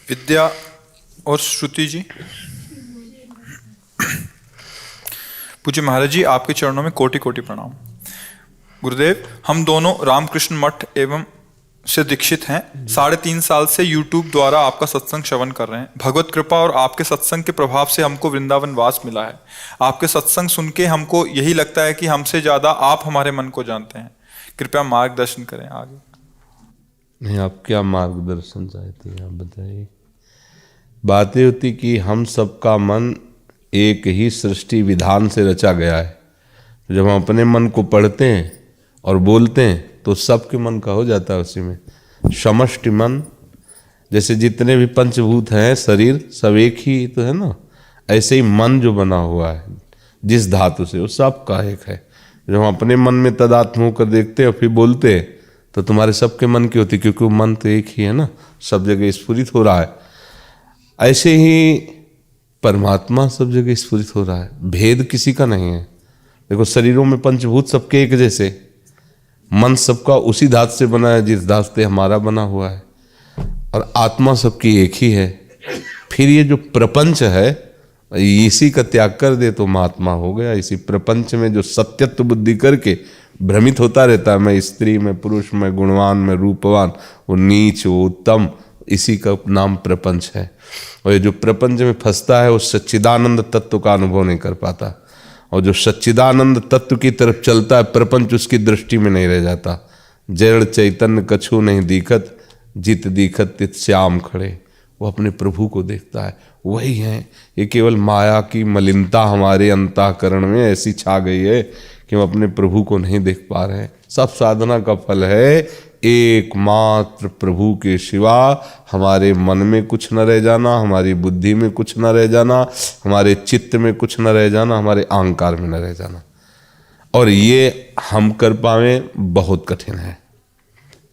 विद्या और श्रुति जी। पूज्य महाराज जी, आपके चरणों में कोटि कोटि प्रणाम। गुरुदेव, हम दोनों रामकृष्ण मठ एवं से दीक्षित हैं। 3.5 साल से YouTube द्वारा आपका सत्संग श्रवण कर रहे हैं। भगवत कृपा और आपके सत्संग के प्रभाव से हमको वृंदावन वास मिला है। आपके सत्संग सुन के हमको यही लगता है कि हमसे ज्यादा आप हमारे मन को जानते हैं। कृपया मार्गदर्शन करें आगे। नहीं, आप क्या मार्गदर्शन चाहते हैं, आप बताइए। बातें होती कि हम सबका मन एक ही सृष्टि विधान से रचा गया है। जब हम अपने मन को पढ़ते हैं और बोलते हैं तो सबके मन का हो जाता है उसी में। समष्टि मन, जैसे जितने भी पंचभूत हैं शरीर सब एक ही तो है ना, ऐसे ही मन जो बना हुआ है जिस धातु से, वो सबका एक है। जब हम अपने मन में तदात्म होकर देखते हैं और फिर बोलते हैं तो तुम्हारे सबके मन की होती, क्योंकि वो मन तो एक ही है ना, सब जगह स्फुरित हो रहा है। ऐसे ही परमात्मा सब जगह स्फुरित हो रहा है, भेद किसी का नहीं है। देखो शरीरों में पंचभूत सबके एक जैसे, मन सबका उसी धातु से बना है जिस धातु से हमारा बना हुआ है, और आत्मा सबकी एक ही है। फिर ये जो प्रपंच है इसी का त्याग कर दे तो महात्मा हो गया। इसी प्रपंच में जो सत्यत्व बुद्धि करके भ्रमित होता रहता है, मैं स्त्री में पुरुष में गुणवान में रूपवान, वो नीच वो उत्तम, इसी का नाम प्रपंच है। और ये जो प्रपंच में फंसता है वो सच्चिदानंद तत्व का अनुभव नहीं कर पाता, और जो सच्चिदानंद तत्व की तरफ चलता है प्रपंच उसकी दृष्टि में नहीं रह जाता। जड़ चैतन्य कछु नहीं दिखत, जित दिखत तित श्याम खड़े, वो अपने प्रभु को देखता है, वही है। ये केवल माया की मलिनता हमारे अंतःकरण में ऐसी छा गई है कि हम अपने प्रभु को नहीं देख पा रहे हैं। सब साधना का फल है एकमात्र प्रभु के सिवा हमारे मन में कुछ न रह जाना, हमारी बुद्धि में कुछ न रह जाना, हमारे चित्त में कुछ न रह जाना, हमारे अहंकार में न रह जाना। और ये हम कर पावे बहुत कठिन है,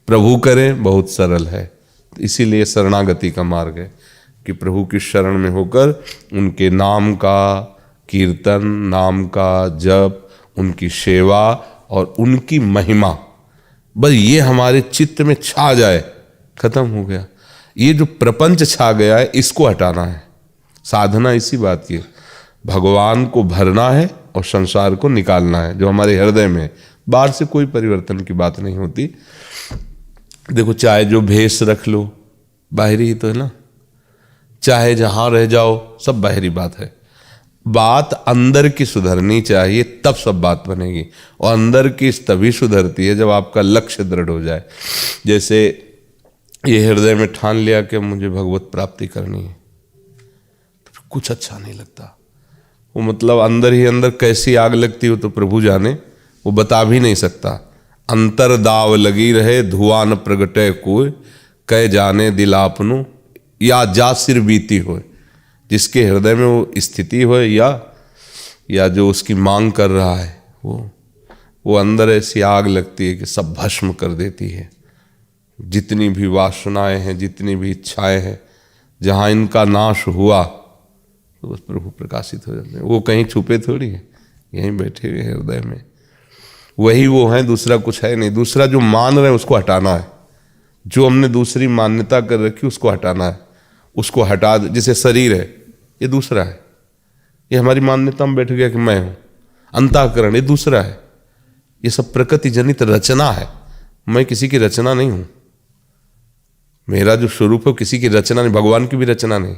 प्रभु करें बहुत सरल है। इसीलिए शरणागति का मार्ग है कि प्रभु की शरण में होकर उनके नाम का कीर्तन, नाम का जप, उनकी सेवा और उनकी महिमा, बस ये हमारे चित्त में छा जाए, खत्म हो गया। ये जो प्रपंच छा गया है इसको हटाना है। साधना इसी बात की है, भगवान को भरना है और संसार को निकालना है जो हमारे हृदय में है। बाहर से कोई परिवर्तन की बात नहीं होती। देखो, चाहे जो भेष रख लो बाहरी ही तो है ना, चाहे जहां रह जाओ सब बाहरी बात है। बात अंदर की सुधरनी चाहिए, तब सब बात बनेगी। और अंदर की तभी सुधरती है जब आपका लक्ष्य दृढ़ हो जाए। जैसे ये हृदय में ठान लिया कि मुझे भगवत प्राप्ति करनी है, तो कुछ अच्छा नहीं लगता। वो मतलब अंदर ही अंदर कैसी आग लगती हो तो प्रभु जाने, वो बता भी नहीं सकता। अंतर दाव लगी रहे धुआं न प्रगटे कोई, कह जाने दिल आपनु या जा सिर बीती हो। जिसके हृदय में वो स्थिति हो या जो उसकी मांग कर रहा है, वो अंदर ऐसी आग लगती है कि सब भस्म कर देती है। जितनी भी वासनाएं हैं, जितनी भी इच्छाएं हैं, जहाँ इनका नाश हुआ तो बस प्रभु प्रकाशित हो जाते हैं। वो कहीं छुपे थोड़ी है, यहीं बैठे हुए हृदय में। वही वो है, दूसरा कुछ है नहीं। दूसरा जो मान रहे हैं उसको हटाना है। जो हमने दूसरी मान्यता कर रखी उसको हटाना है, उसको हटा दे। जैसे शरीर है ये दूसरा है, ये हमारी मान्यता में बैठ गया कि मैं हूं। अंतःकरण ये दूसरा है, ये सब प्रकृति जनित रचना है। मैं किसी की रचना नहीं हूं। मेरा जो स्वरूप है किसी की रचना नहीं, भगवान की भी रचना नहीं।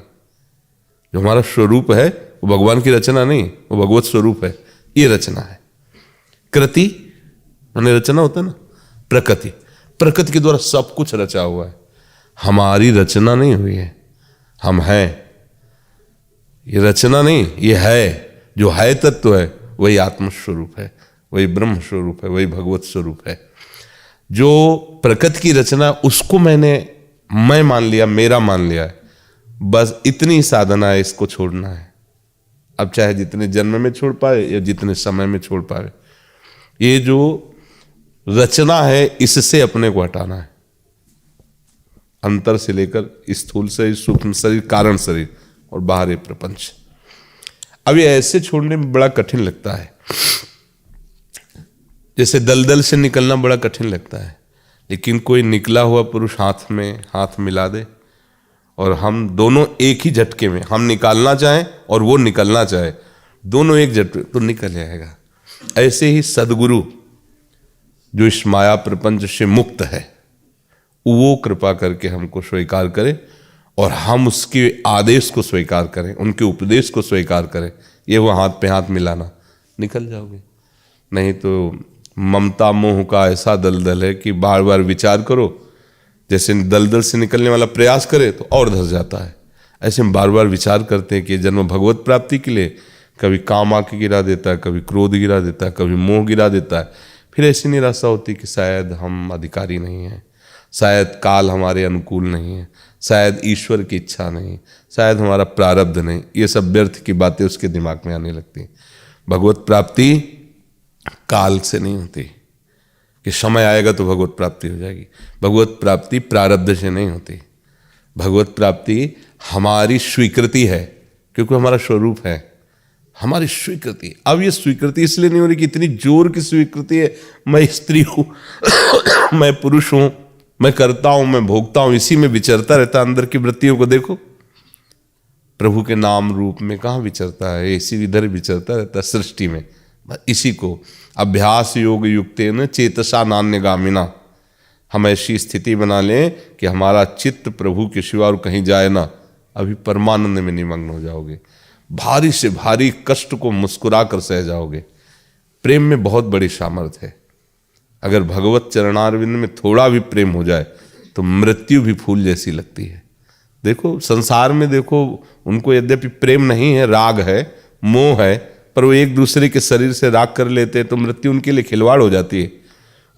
जो हमारा स्वरूप है वो भगवान की रचना नहीं, वो भगवत स्वरूप है, ये रचना है। कृति माने रचना होता है ना, प्रकृति, प्रकृति के द्वारा सब कुछ रचा हुआ है। हमारी रचना नहीं हुई है, हम हैं। ये रचना नहीं, ये है। जो है तत्व है वही आत्मस्वरूप है, वही ब्रह्म स्वरूप है, वही भगवत स्वरूप है। जो प्रकृति की रचना उसको मैं मान लिया, मेरा मान लिया है। बस इतनी साधना है, इसको छोड़ना है। अब चाहे जितने जन्म में छोड़ पाए या जितने समय में छोड़ पाए, ये जो रचना है इससे अपने को हटाना है। अंतर से लेकर स्थूल शरीर, सूक्ष्म शरीर, कारण शरीर और बाहरी प्रपंच। अब ये ऐसे छोड़ने में बड़ा कठिन लगता है। जैसे दलदल से निकलना बड़ा कठिन लगता है, लेकिन कोई निकला हुआ पुरुष हाथ में हाथ मिला दे और हम दोनों एक ही झटके में, हम निकालना चाहें और वो निकलना चाहे, दोनों एक झटके तो निकल जाएगा। ऐसे ही सदगुरु जो इस माया प्रपंच से मुक्त है, वो कृपा करके हमको स्वीकार करे और हम उसके आदेश को स्वीकार करें, उनके उपदेश को स्वीकार करें। ये वो हाथ पे हाथ मिलाना, निकल जाओगे। नहीं तो ममता मोह का ऐसा दलदल है कि बार बार विचार करो, जैसे दलदल से निकलने वाला प्रयास करे तो और धस जाता है। ऐसे हम बार बार विचार करते हैं कि जन्म भगवत प्राप्ति के लिए कभी काम आके गिरा देता है, कभी क्रोध गिरा देता है, कभी मोह गिरा देता है। फिर ऐसी निराशा होती कि शायद हम अधिकारी नहीं हैं, शायद काल हमारे अनुकूल नहीं है, शायद ईश्वर की इच्छा नहीं, शायद हमारा प्रारब्ध नहीं। ये सब व्यर्थ की बातें उसके दिमाग में आने लगती। भगवत प्राप्ति काल से नहीं होती कि समय आएगा तो भगवत प्राप्ति हो जाएगी। भगवत प्राप्ति प्रारब्ध से नहीं होती। भगवत प्राप्ति हमारी स्वीकृति है, क्योंकि हमारा स्वरूप है, हमारी स्वीकृति। अब ये स्वीकृति इसलिए नहीं हो रही कि इतनी जोर की स्वीकृति है, मैं स्त्री हूं मैं पुरुष हूं, मैं करता हूं, मैं भोगता हूं, इसी में विचरता रहता। अंदर की वृत्तियों को देखो, प्रभु के नाम रूप में कहाँ विचरता है, इसी इधर विचरता रहता है सृष्टि में। इसी को अभ्यास योग युक्तेन चेतसा नान्यगामिना, हम ऐसी स्थिति बना लें कि हमारा चित्त प्रभु के सिवा और कहीं जाए ना। अभी परमानंद में निमग्न हो जाओगे, भारी से भारी कष्ट को मुस्कुरा कर सह जाओगे। प्रेम में बहुत बड़ी सामर्थ्य है। अगर भगवत चरणारविंद में थोड़ा भी प्रेम हो जाए तो मृत्यु भी फूल जैसी लगती है। देखो संसार में, देखो उनको यद्यपि प्रेम नहीं है, राग है, मोह है, पर वो एक दूसरे के शरीर से राग कर लेते हैं तो मृत्यु उनके लिए खिलवाड़ हो जाती है।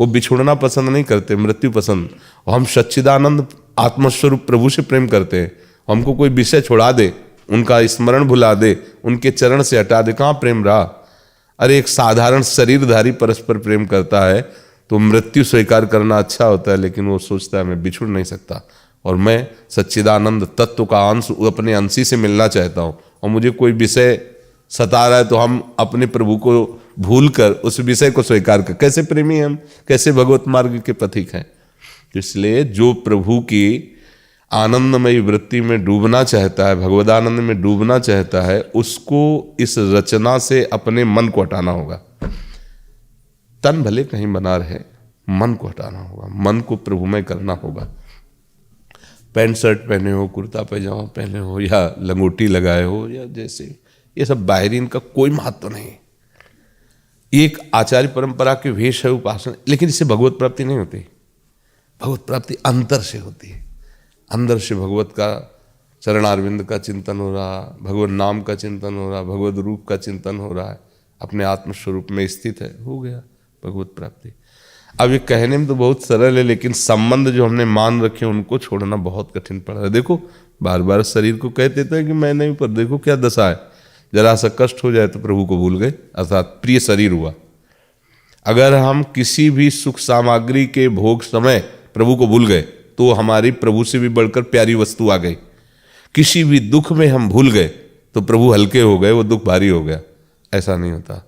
वो बिछुड़ना पसंद नहीं करते, मृत्यु पसंद। और हम सच्चिदानंद आत्मस्वरूप प्रभु से प्रेम करते हैं। हमको कोई विषय छोड़ा दे, उनका स्मरण भुला दे, उनके चरण से हटा दे, कहाँ प्रेम रहा। अरे एक साधारण शरीरधारी परस्पर प्रेम करता है तो मृत्यु स्वीकार करना अच्छा होता है, लेकिन वो सोचता है मैं बिछुड़ नहीं सकता और मैं सच्चिदानंद तत्व का अंश अपने अंशी से मिलना चाहता हूँ, और मुझे कोई विषय सता रहा है तो हम अपने प्रभु को भूल कर उस विषय को स्वीकार कर। कैसे प्रेमी हम, कैसे भगवत मार्ग के पथिक हैं। इसलिए जो प्रभु की आनंदमयी वृत्ति में डूबना चाहता है, भगवदानंद में डूबना चाहता है, उसको इस रचना से अपने मन को हटाना होगा। तन भले कहीं बना रहे, मन को हटाना होगा, मन को प्रभुमय करना होगा। पैंट शर्ट पहने हो, कुर्ता पैजामा पहने हो, या लंगोटी लगाए हो, या जैसे ये सब बाहरी, इनका कोई महत्व नहीं। एक आचार्य परंपरा के वेश है, उपासना, लेकिन इससे भगवत प्राप्ति नहीं होती। भगवत प्राप्ति अंतर से होती है। अंदर से भगवत का चरणारविंद का चिंतन हो रहा, भगवत नाम का चिंतन हो रहा, भगवत रूप का चिंतन हो रहा है, अपने आत्मस्वरूप में स्थित है, हो गया भगवत प्राप्ति। अब ये कहने में तो बहुत सरल है, लेकिन संबंध जो हमने मान रखे उनको छोड़ना बहुत कठिन पड़ रहा है। देखो बार बार शरीर को कह देते हैं कि मैं नहीं, पर देखो क्या दशा है। जरा सा कष्ट हो जाए तो प्रभु को भूल गए, अर्थात प्रिय शरीर हुआ। अगर हम किसी भी सुख सामग्री के भोग समय प्रभु को भूल गए तो हमारी प्रभु से भी बढ़कर प्यारी वस्तु आ गई। किसी भी दुख में हम भूल गए तो प्रभु हल्के हो गए, वो दुख भारी हो गया। ऐसा नहीं होता,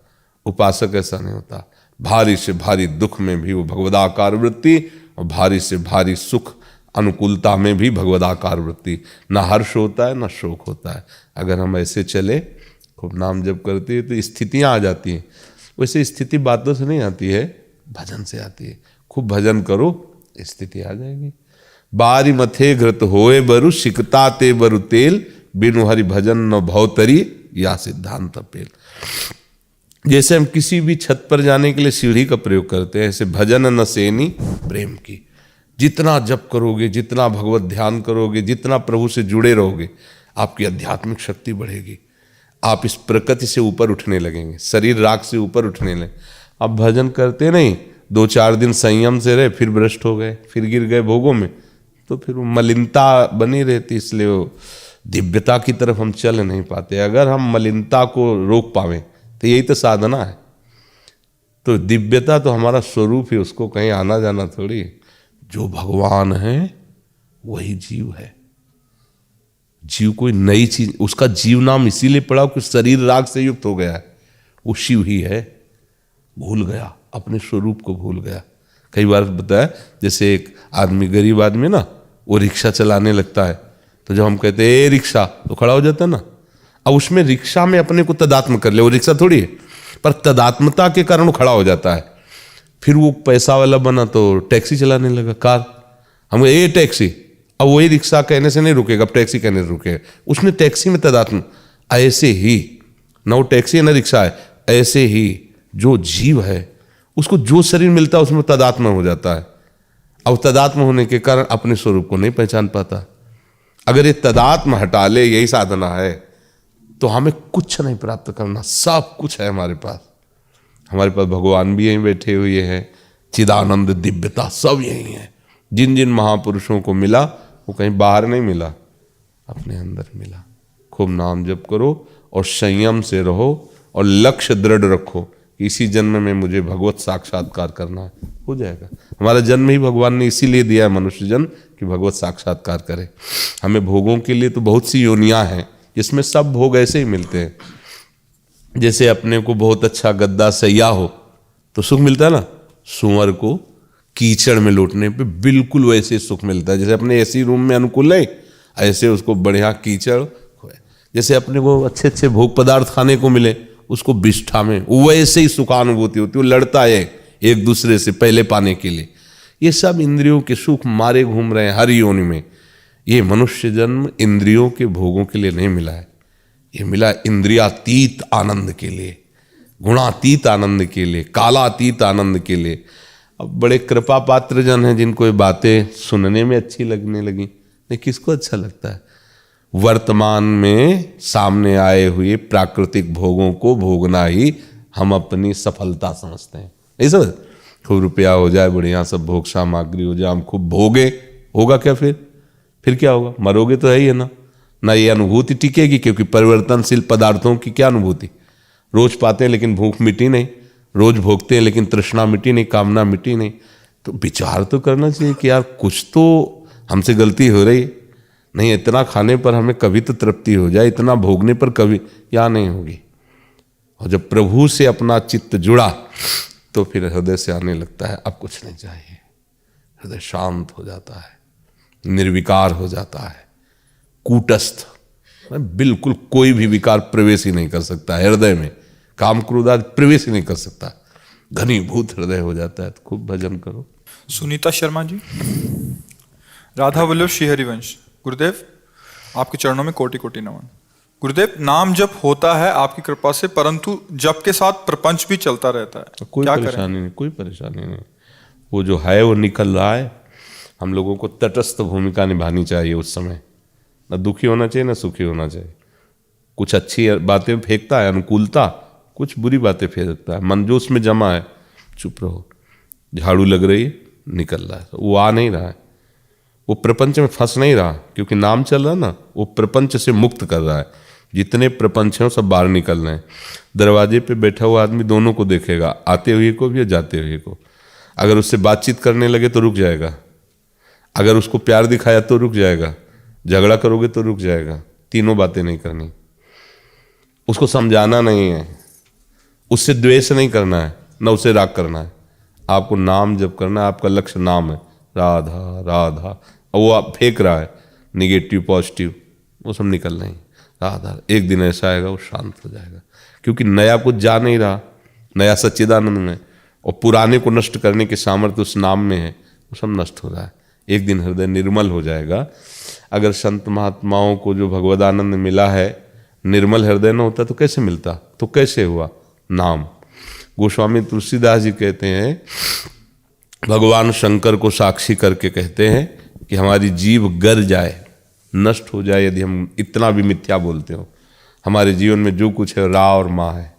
उपासक ऐसा नहीं होता। भारी से भारी दुख में भी वो भगवदाकार वृत्ति, और भारी से भारी सुख अनुकूलता में भी भगवदाकार वृत्ति। ना हर्ष होता है ना शोक होता है। अगर हम ऐसे चले, खूब नाम जप करते हैं तो स्थितियाँ आ जाती हैं। वैसे स्थिति बातों से नहीं आती है, भजन से आती है। खूब भजन करो, स्थिति आ जाएगी। बारी मथे घृत होए बरु, सिकता ते बरु तेल, बिनु हरि भजन न भवतरी, या सिद्धांत पेल। जैसे हम किसी भी छत पर जाने के लिए सीढ़ी का प्रयोग करते हैं, ऐसे भजन न सेनी प्रेम की। जितना जप करोगे, जितना भगवत ध्यान करोगे, जितना प्रभु से जुड़े रहोगे, आपकी आध्यात्मिक शक्ति बढ़ेगी। आप इस प्रकृति से ऊपर उठने लगेंगे, शरीर राग से ऊपर उठने लगे। आप भजन करते नहीं, 2-4 दिन संयम से रहे, फिर भ्रष्ट हो गए, फिर गिर गए भोगों में, तो फिर वो मलिनता बनी रहती। इसलिए वो दिव्यता की तरफ हम चल नहीं पाते। अगर हम मलिनता को रोक पावें तो यही तो साधना है। तो दिव्यता तो हमारा स्वरूप है, उसको कहीं आना जाना थोड़ी। जो भगवान है वही जीव है। जीव कोई नई चीज, उसका जीव नाम इसीलिए पड़ा कि शरीर राग से युक्त हो गया है, वो शिव ही है। भूल गया, अपने स्वरूप को भूल गया। कई बार बताया, जैसे एक आदमी, गरीब आदमी ना, वो रिक्शा चलाने लगता है तो जब हम कहते हैं ए रिक्शा, तो खड़ा हो जाता है ना। अब उसमें रिक्शा में अपने को तदात्म कर ले, वो रिक्शा थोड़ी है, पर तदात्मता के कारण वो खड़ा हो जाता है। फिर वो पैसा वाला बना तो टैक्सी चलाने लगा, कार। हम ए टैक्सी, अब वही रिक्शा कहने से नहीं रुकेगा, अब टैक्सी कहने से रुकेगा। उसने टैक्सी में तदात्म। ऐसे ही न वो टैक्सी है न रिक्शा है, ऐसे ही जो जीव है उसको जो शरीर मिलता है उसमें तदात्म हो जाता है। अब तदात्म होने के कारण अपने स्वरूप को नहीं पहचान पाता। अगर ये तदात्म हटा ले, यही साधना है, तो हमें कुछ नहीं प्राप्त करना, सब कुछ है हमारे पास। हमारे पास भगवान भी यहीं बैठे हुए हैं, चिदानंद दिव्यता सब यही है। जिन जिन महापुरुषों को मिला वो कहीं बाहर नहीं मिला, अपने अंदर मिला। खूब नाम जप करो और संयम से रहो और लक्ष्य दृढ़ रखो। इसी जन्म में मुझे भगवत साक्षात्कार करना है, हो जाएगा। हमारा जन्म ही भगवान ने इसीलिए दिया है मनुष्य जन्म, कि भगवत साक्षात्कार करे। हमें भोगों के लिए तो बहुत सी योनियां हैं, जिसमें सब भोग ऐसे ही मिलते हैं। जैसे अपने को बहुत अच्छा गद्दा सैया हो तो सुख मिलता है ना, सुअर को कीचड़ में लौटने पे बिल्कुल वैसे सुख मिलता है। जैसे अपने एसी रूम में अनुकूल है, ऐसे उसको बढ़िया कीचड़, जैसे अपने को अच्छे अच्छे भोग पदार्थ खाने को मिले, उसको विष्ठा में वैसे ही सुखानुभूति होती है। वो लड़ता है एक दूसरे से पहले पाने के लिए। ये सब इंद्रियों के सुख मारे घूम रहे हैं हर योनि में। ये मनुष्य जन्म इंद्रियों के भोगों के लिए नहीं मिला है, ये मिला इंद्रियातीत आनंद के लिए, गुणातीत आनंद के लिए, कालातीत आनंद के लिए। अब बड़े कृपा पात्र जन हैं जिनको ये बातें सुनने में अच्छी लगने लगी, नहीं किसको अच्छा लगता है? वर्तमान में सामने आए हुए प्राकृतिक भोगों को भोगना ही हम अपनी सफलता समझते हैं। नहीं समझ? खूब रुपया हो जाए, बढ़िया सब भोग सामग्री हो जाए, हम खूब भोगे, होगा क्या फिर क्या होगा? मरोगे तो है ही है ना ये अनुभूति टिकेगी, क्योंकि परिवर्तनशील पदार्थों की क्या अनुभूति? रोज पाते हैं लेकिन भूख मिटी नहीं, रोज भोगते हैं लेकिन तृष्णा मिटी नहीं, कामना मिटी नहीं। तो विचार तो करना चाहिए कि यार कुछ तो हमसे गलती हो रही है। नहीं, इतना खाने पर हमें कभी तो तृप्ति हो जाए, इतना भोगने पर कभी या नहीं होगी। और जब प्रभु से अपना चित्त जुड़ा तो फिर हृदय से आने लगता है अब कुछ नहीं चाहिए। हृदय शांत हो जाता है, निर्विकार हो जाता है, कूटस्थ, बिल्कुल कोई भी विकार प्रवेश ही नहीं कर सकता हृदय में। काम क्रोध आदि प्रवेश ही नहीं कर सकता, घनीभूत हृदय हो जाता है। तो खूब भजन करो। सुनीता शर्मा जी, राधा वल्लभ श्री हरिवंश। गुरुदेव, आपके चरणों में कोटि कोटि नमन। गुरुदेव, नाम जप होता है आपकी कृपा से, परंतु जप के साथ प्रपंच भी चलता रहता है, कोई क्या परेशानी नहीं, कोई परेशानी नहीं। वो जो है वो निकल रहा है। हम लोगों को तटस्थ भूमिका निभानी चाहिए उस समय, ना दुखी होना चाहिए ना सुखी होना चाहिए। कुछ अच्छी बातें फेंकता है अनुकूलता, कुछ बुरी बातें फेंकता है, मन जो उसमें जमा है चुप रहो। झाड़ू लग रही है, निकल रहा है, वो आ नहीं रहा है, वो प्रपंच में फंस नहीं रहा, क्योंकि नाम चल रहा है ना, वो प्रपंच से मुक्त कर रहा है। जितने प्रपंच हैं सब बाहर निकल रहे हैं। दरवाजे पे बैठा हुआ आदमी दोनों को देखेगा, आते हुए को भी और जाते हुए को। अगर उससे बातचीत करने लगे तो रुक जाएगा, अगर उसको प्यार दिखाया तो रुक जाएगा, झगड़ा करोगे तो रुक जाएगा। तीनों बातें नहीं करनी, उसको समझाना नहीं है, उससे द्वेष नहीं करना है, न उससे राग करना है। आपको नाम जप करना है, आपका लक्ष्य नाम है, राधा राधा। और वो आप फेंक रहा है निगेटिव पॉजिटिव, वो सब निकल नहीं। राधा, एक दिन ऐसा आएगा वो शांत हो जाएगा, क्योंकि नया कुछ जा नहीं रहा, नया सच्चिदानंद में, और पुराने को नष्ट करने के सामर्थ्य उस नाम में है, वो सब नष्ट हो रहा है। एक दिन हृदय निर्मल हो जाएगा। अगर संत महात्माओं को जो भगवदानंद मिला है, निर्मल हृदय न होता तो कैसे मिलता? तो कैसे हुआ? नाम। गोस्वामी तुलसीदास जी कहते हैं, भगवान शंकर को साक्षी करके कहते हैं कि हमारी जीव गर जाए, नष्ट हो जाए, यदि हम इतना भी मिथ्या बोलते हो। हमारे जीवन में जो कुछ है रा और माँ है,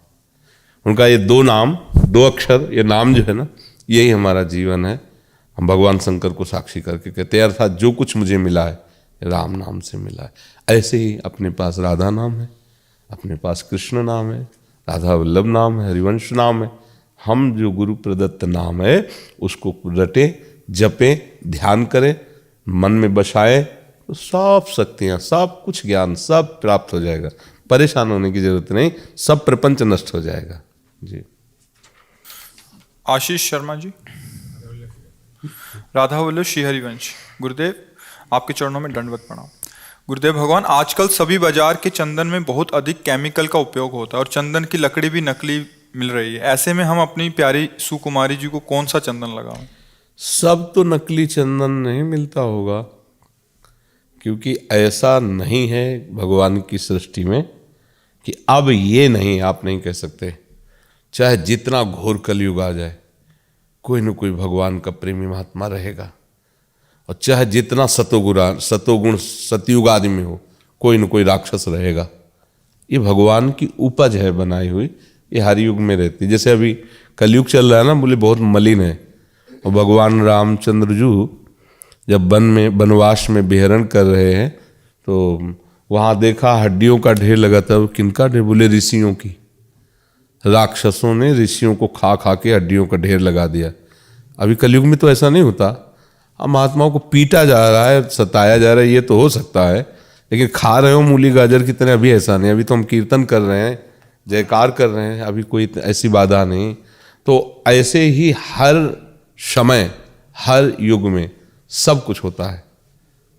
उनका ये दो नाम, दो अक्षर, ये नाम जो है ना, यही हमारा जीवन है। हम भगवान शंकर को साक्षी करके कहते हैं, अर्थात जो कुछ मुझे मिला है राम नाम से मिला है। ऐसे ही अपने पास राधा नाम है, अपने पास कृष्ण नाम है, राधा वल्लभ नाम है, हरिवंश नाम है। हम जो गुरु प्रदत्त नाम है उसको रटे, जपे, ध्यान करें, मन में बसाए, तो सब शक्तियाँ, सब कुछ ज्ञान सब प्राप्त हो जाएगा। परेशान होने की जरूरत नहीं, सब प्रपंच नष्ट हो जाएगा। जी। आशीष शर्मा जी, राधा वल्लभ श्री हरिवंश। गुरुदेव, आपके चरणों में दंडवत प्रणाम। गुरुदेव भगवान, आजकल सभी बाजार के चंदन में बहुत अधिक केमिकल का उपयोग होता है और चंदन की लकड़ी भी नकली मिल रही है। ऐसे में हम अपनी प्यारी सुकुमारी जी को कौन सा चंदन लगाएं? सब तो नकली चंदन नहीं मिलता होगा, क्योंकि ऐसा नहीं है भगवान की सृष्टि में कि अब ये नहीं, आप नहीं कह सकते। चाहे जितना घोर कलयुग आ जाए, कोई न कोई भगवान का प्रेमी महात्मा रहेगा, और चाहे जितना सतोगुण सतयुग आदमी हो, कोई न कोई राक्षस रहेगा। ये भगवान की उपज है बनाई हुई, ये हर युग में रहती। जैसे अभी कलयुग चल रहा है ना, बोले बहुत मलिन है, और भगवान रामचंद्र जी जब वनवास में विहरण कर रहे हैं तो वहाँ देखा हड्डियों का ढेर लगा था। किनका ढेर? बोले ऋषियों की। राक्षसों ने ऋषियों को खा खा के हड्डियों का ढेर लगा दिया। अभी कलयुग में तो ऐसा नहीं होता, अब महात्माओं को पीटा जा रहा है, सताया जा रहा है, ये तो हो सकता है, लेकिन खा रहे हो मूली गाजर की तरह अभी ऐसा नहीं। अभी तो हम कीर्तन कर रहे हैं, जयकार कर रहे हैं, अभी कोई ऐसी बाधा नहीं। तो ऐसे ही हर समय हर युग में सब कुछ होता है,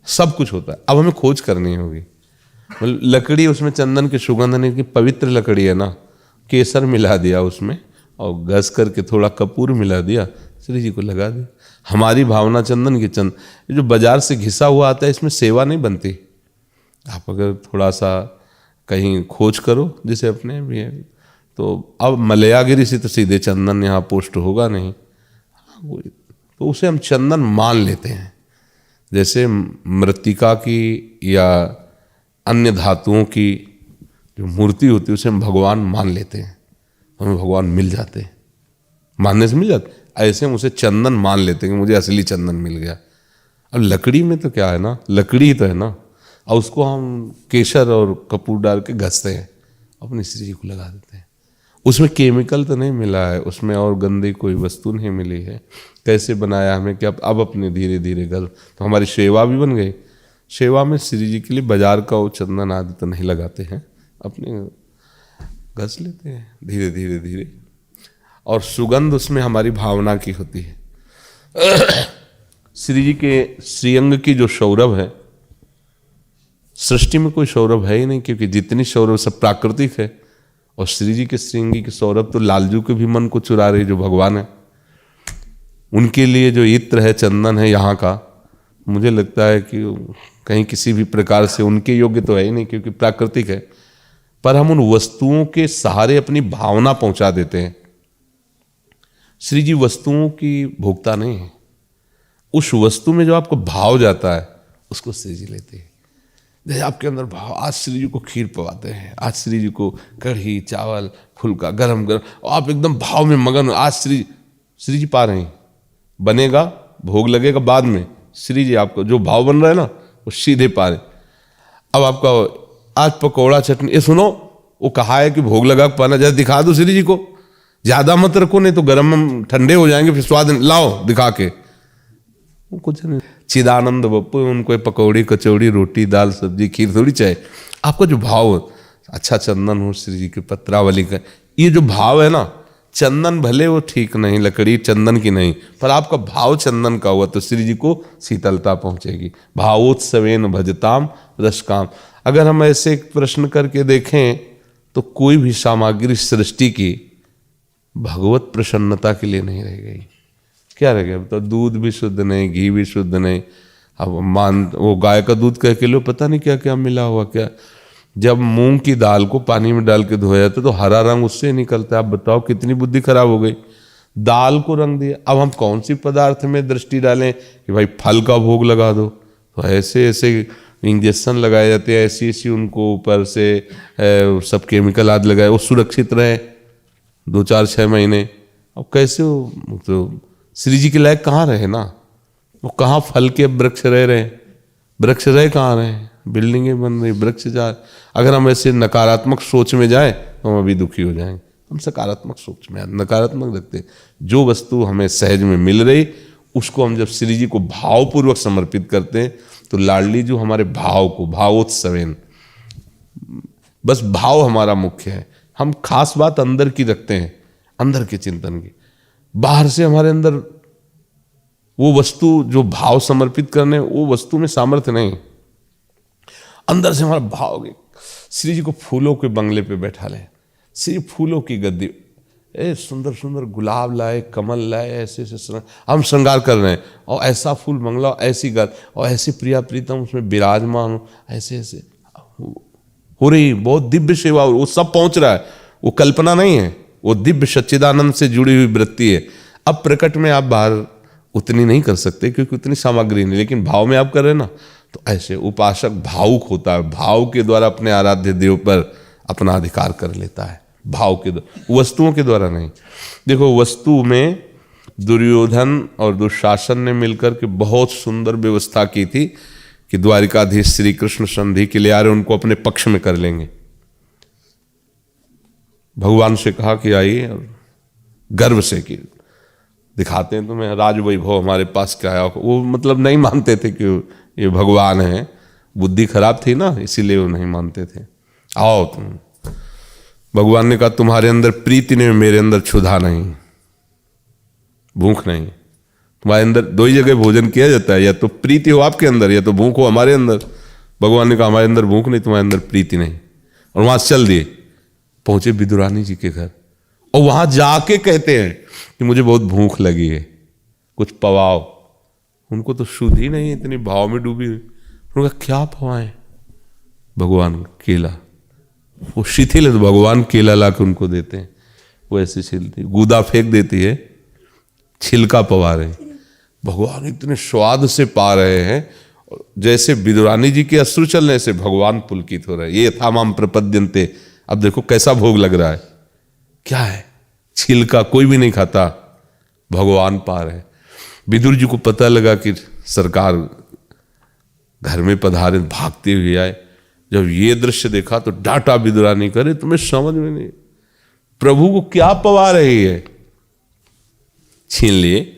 सब कुछ होता है। अब हमें खोज करनी होगी। लकड़ी, उसमें चंदन की सुगंध नहीं की, पवित्र लकड़ी है ना, केसर मिला दिया उसमें और घस करके थोड़ा कपूर मिला दिया, श्री जी को लगा दिया। हमारी भावना चंदन की जो बाजार से घिसा हुआ आता है, इसमें सेवा नहीं बनती। आप अगर थोड़ा सा कहीं खोज करो, जैसे अपने भी है, तो अब मलयागिरी से तो सीधे चंदन यहाँ पोस्ट होगा नहीं, तो उसे हम चंदन मान लेते हैं। जैसे मृत्तिका की या अन्य धातुओं की जो मूर्ति होती है, उसे हम भगवान मान लेते हैं, हमें भगवान मिल जाते हैं, मानने से मिल जाते। ऐसे हम उसे चंदन मान लेते हैं कि मुझे असली चंदन मिल गया। अब लकड़ी में तो क्या है ना, लकड़ी ही तो है ना, और उसको हम केसर और कपूर डाल के घसते हैं, अपनी श्री जी को लगा देते हैं। उसमें केमिकल तो नहीं मिला है, उसमें और गंदी कोई वस्तु नहीं मिली है। कैसे बनाया हमें कि अब अपने धीरे धीरे घर, तो हमारी सेवा भी बन गई। सेवा में श्री जी के लिए बाजार का वो चंदन आदि तो नहीं लगाते हैं, अपने घस लेते हैं धीरे धीरे धीरे, और सुगंध उसमें हमारी भावना की होती है। श्री जी के श्रीअंग की जो सौरभ है, सृष्टि में कोई सौरभ है ही नहीं, क्योंकि जितनी सौरभ सब प्राकृतिक है। और श्री जी के श्रीअंगी की सौरभ तो लालजू के भी मन को चुरा रही, जो भगवान है। उनके लिए जो इत्र है, चंदन है यहाँ का, मुझे लगता है कि कहीं किसी भी प्रकार से उनके योग्य तो है ही नहीं, क्योंकि प्राकृतिक है। पर हम उन वस्तुओं के सहारे अपनी भावना पहुंचा देते हैं। श्री जी वस्तुओं की भोक्ता नहीं है, उस वस्तु में जो आपको भाव जाता है उसको श्री जी लेते हैं। जैसे आपके अंदर भाव, आज श्री जी को खीर पवाते हैं, आज श्री जी को कढ़ी चावल फुल्का गरम गरम, आप एकदम भाव में मगन, आज श्री जी पा रहे हैं। बनेगा, भोग लगेगा बाद में, श्री जी आपको जो भाव बन रहा है ना, वो सीधे पा रहे। अब आपका आज पकौड़ा चटनी, ये सुनो, वो कहा है कि भोग लगा पाना, जैसे दिखा दो श्री जी को, ज्यादा मत रखो, नहीं तो गर्म ठंडे हो जाएंगे, फिर स्वाद लाओ दिखा के। वो कुछ नहीं, चिदानंद बप्पू, उनको पकौड़ी कचौड़ी रोटी दाल सब्जी खीर थोड़ी चाहे। आपका जो भाव, अच्छा चंदन हो श्री जी के पत्रावली का, ये जो भाव है ना, चंदन भले वो ठीक नहीं, लकड़ी चंदन की नहीं, पर आपका भाव चंदन का हुआ तो श्री जी को शीतलता पहुंचेगी। भावोत्सवेन भजताम रसकाम। अगर हम ऐसे एक प्रश्न करके देखें तो कोई भी सामग्री सृष्टि की भगवत प्रसन्नता के लिए नहीं रह गई। क्या रह गया? तो दूध भी शुद्ध नहीं, घी भी शुद्ध नहीं। अब वो गाय का दूध कह के लो, पता नहीं क्या क्या मिला हुआ क्या। जब मूंग की दाल को पानी में डाल के धोया जाता तो हरा रंग उससे निकलता है। आप बताओ कितनी बुद्धि खराब हो गई। दाल को रंग दिया। अब हम कौन सी पदार्थ में दृष्टि डालें कि भाई फल का भोग लगा दो? तो ऐसे ऐसे इंजेक्शन लगाए जाते हैं, ऐसी ऐसी उनको ऊपर से सब केमिकल आदि लगाए, वो सुरक्षित रहे 2-4-6 महीने। अब कैसे वो तो श्री जी के लायक कहाँ रहे ना? वो कहाँ फल के वृक्ष रह रहे हैं? वृक्ष रहे कहाँ रहे? बिल्डिंगें बन रही, वृक्ष जा। अगर हम ऐसे नकारात्मक सोच में जाएं तो हम अभी दुखी हो जाएंगे। हम सकारात्मक सोच में, नकारात्मक रखते हैं। जो वस्तु हमें सहज में मिल रही, उसको हम जब श्री जी को भावपूर्वक समर्पित करते हैं तो लाडली जो हमारे भाव को, भावोत्सवेन, बस भाव हमारा मुख्य है। हम खास बात अंदर की रखते हैं, अंदर के चिंतन की। बाहर से हमारे अंदर वो वस्तु जो भाव समर्पित करने, वो वस्तु में सामर्थ्य नहीं। अंदर से हमारा भाव हो गया। श्री जी को फूलों के बंगले पे बैठा ले, श्री फूलों की गद्दी, सुंदर सुंदर गुलाब लाए, कमल लाए, ऐसे ऐसे हम श्रृंगार कर रहे हैं, और ऐसा फूल मंगला, ऐसी गल, और ऐसी प्रिया प्रीतम उसमें विराजमान हो, ऐसे ऐसे हो रही बहुत दिव्य सेवा, वो सब पहुंच रहा है। वो कल्पना नहीं है, वो दिव्य सच्चिदानंद से जुड़ी हुई वृत्ति है। अब प्रकट में आप बाहर उतनी नहीं कर सकते क्योंकि उतनी सामग्री नहीं, लेकिन भाव में आप कर रहे हैं ना, तो ऐसे उपासक भावुक होता है, भाव के द्वारा अपने आराध्य देव पर अपना अधिकार कर लेता है, भाव के द्वारा, वस्तुओं के द्वारा नहीं। देखो वस्तु में दुर्योधन और दुशासन ने मिलकर के बहुत सुंदर व्यवस्था की थी कि द्वारिकाधीश श्री कृष्ण संधि के लिए आ रहे, उनको अपने पक्ष में कर लेंगे। भगवान से कहा कि आइए, और गर्व से कि दिखाते हैं तुम्हें राज वैभव हमारे पास क्या है। वो मतलब नहीं मानते थे कि ये भगवान है, बुद्धि खराब थी ना, इसीलिए वो नहीं मानते थे। आओ तुम। भगवान ने कहा तुम्हारे अंदर प्रीति नहीं, मेरे अंदर क्षुधा नहीं, भूख नहीं। तुम्हारे अंदर दो ही जगह भोजन किया जाता है, या तो प्रीति हो आपके अंदर या तो भूख हो हमारे अंदर। भगवान ने कहा हमारे अंदर भूख नहीं, तुम्हारे अंदर प्रीति नहीं। और वहां चल दिए, पहुंचे विदुरानी जी के घर, और वहां जाके कहते हैं कि मुझे बहुत भूख लगी है, कुछ पवाओ। उनको तो शुद्ध ही नहीं, इतनी भाव में डूबी हुई। उन्होंने कहा क्या पवाएं? भगवान केला, वो शिथिल है तो भगवान केला ला के उनको देते हैं, वो ऐसे छिलती, गूदा फेंक देती है, छिलका पवा रहे। भगवान इतने स्वाद से पा रहे हैं, जैसे विदुरानी जी के अश्रु चलने से भगवान पुलकित हो रहे। ये था माम प्रपद्यन्ते। अब देखो कैसा भोग लग रहा है, क्या है, छिलका कोई भी नहीं खाता, भगवान पा रहे। विदुर जी को पता लगा कि सरकार घर में पधारे, भागते हुए आए। जब ये दृश्य देखा तो डांटा विदुरानी, करे तुम्हें समझ में नहीं, प्रभु को क्या पवा रही है। छीन लिए,